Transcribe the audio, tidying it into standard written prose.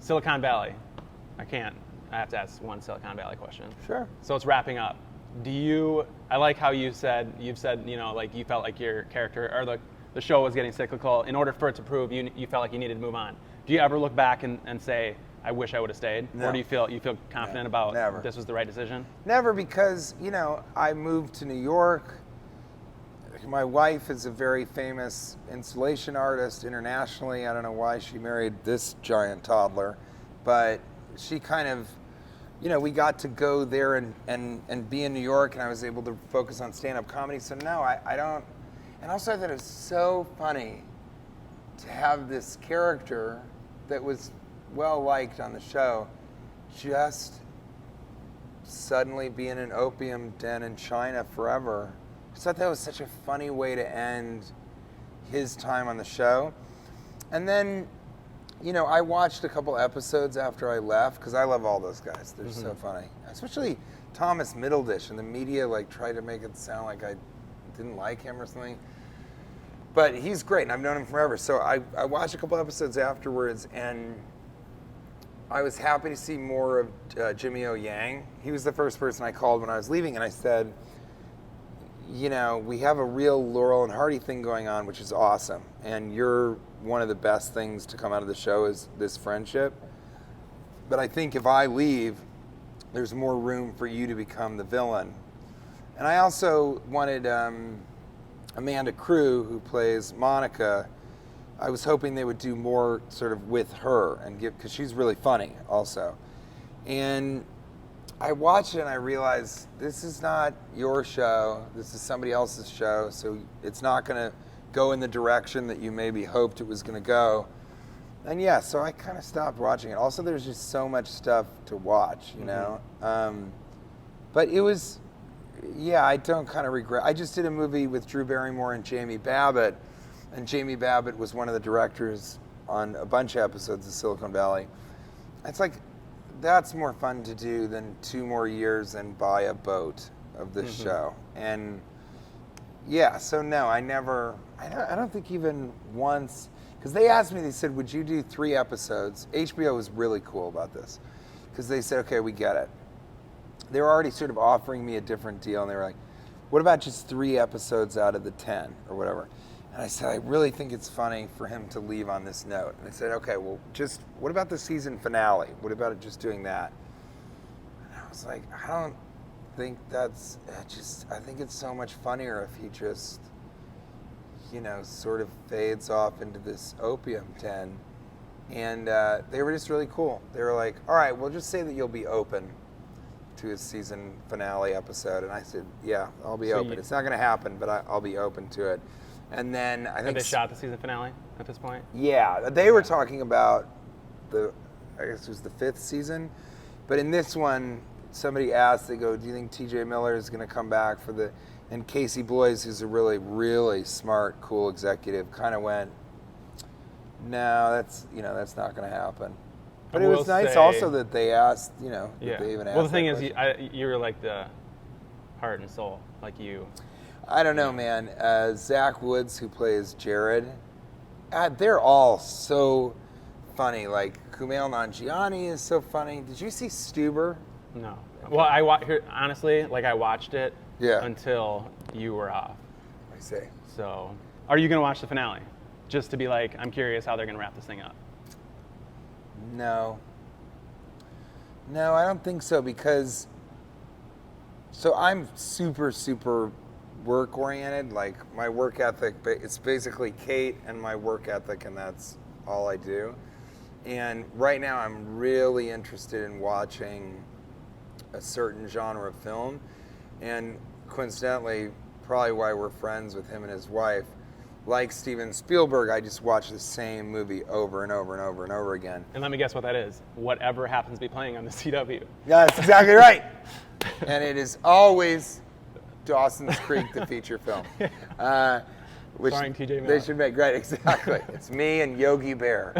Silicon Valley. I have to ask one Silicon Valley question. Sure. So it's wrapping up. I like how you've said, like you felt like your character, or the show was getting cyclical. In order for it to prove, you felt like you needed to move on. Do you ever look back and say, I wish I would have stayed? No. Or do you feel confident about this was the right decision? Never, because, I moved to New York. My wife is a very famous installation artist internationally. I don't know why she married this giant toddler, but she kind of, we got to go there and be in New York, and I was able to focus on stand-up comedy. So no, I don't. And also I thought it was so funny to have this character that was well-liked on the show just suddenly be in an opium den in China forever. I thought that was such a funny way to end his time on the show. And then, I watched a couple episodes after I left, because I love all those guys. They're so funny. Especially Thomas Middledish, and the media tried to make it sound like I didn't like him or something. But he's great, and I've known him forever. So I watched a couple episodes afterwards, and I was happy to see more of Jimmy O. Yang. He was the first person I called when I was leaving, and I said, we have a real Laurel and Hardy thing going on, which is awesome. And you're one of the best things to come out of the show is this friendship. But I think if I leave, there's more room for you to become the villain. And I also wanted Amanda Crew, who plays Monica. I was hoping they would do more sort of with her and because she's really funny also. And I watched it and I realized this is not your show. This is somebody else's show. So it's not going to go in the direction that you maybe hoped it was going to go. And yeah, so I kind of stopped watching it. Also, there's just so much stuff to watch, But it was, I don't kind of regret. I just did a movie with Drew Barrymore and Jamie Babbitt. And Jamie Babbitt was one of the directors on a bunch of episodes of Silicon Valley. It's like, that's more fun to do than 2 more years and buy a boat of this show. And so no, I don't think even once, because they asked me, they said, would you do 3 episodes? HBO was really cool about this, because they said, okay, we get it. They were already sort of offering me a different deal, and they were like, what about just 3 episodes out of the 10 or whatever? And I said, I really think it's funny for him to leave on this note. And I said, okay, well, just what about the season finale? What about it just doing that? And I was like, I don't think I think it's so much funnier if he just, sort of fades off into this opium den. And they were just really cool. They were like, all right, we'll just say that you'll be open to his season finale episode. And I said, yeah, I'll be open. It's not going to happen, but I'll be open to it. And then I think they shot the season finale at this point? Yeah, they were talking about I guess it was the 5th season. But in this one, somebody asked, they go, do you think TJ Miller is going to come back and Casey Bloys, who's a really, really smart, cool executive, kind of went, no, that's not going to happen. But it was nice also that they asked, that they even asked. Well, the thing is, you were like the heart and soul, like you. I don't know, man. Zach Woods, who plays Jared, they're all so funny. Like, Kumail Nanjiani is so funny. Did you see Stuber? No. Well, honestly, I watched it until you were off. I see. So, are you going to watch the finale? Just to be like, I'm curious how they're going to wrap this thing up. No, I don't think so, because I'm super, super work-oriented. Like, my work ethic, it's basically Kate and my work ethic, and that's all I do. And right now I'm really interested in watching a certain genre of film, and coincidentally, probably why we're friends with him and his wife, like Steven Spielberg, I just watch the same movie over and over and over and over again. And let me guess what that is. Whatever happens to be playing on the CW. Yeah, that's exactly right. And it is always Dawson's Creek, the feature film. Which starring TJ Miller. They should make, right, exactly. It's me and Yogi Bear.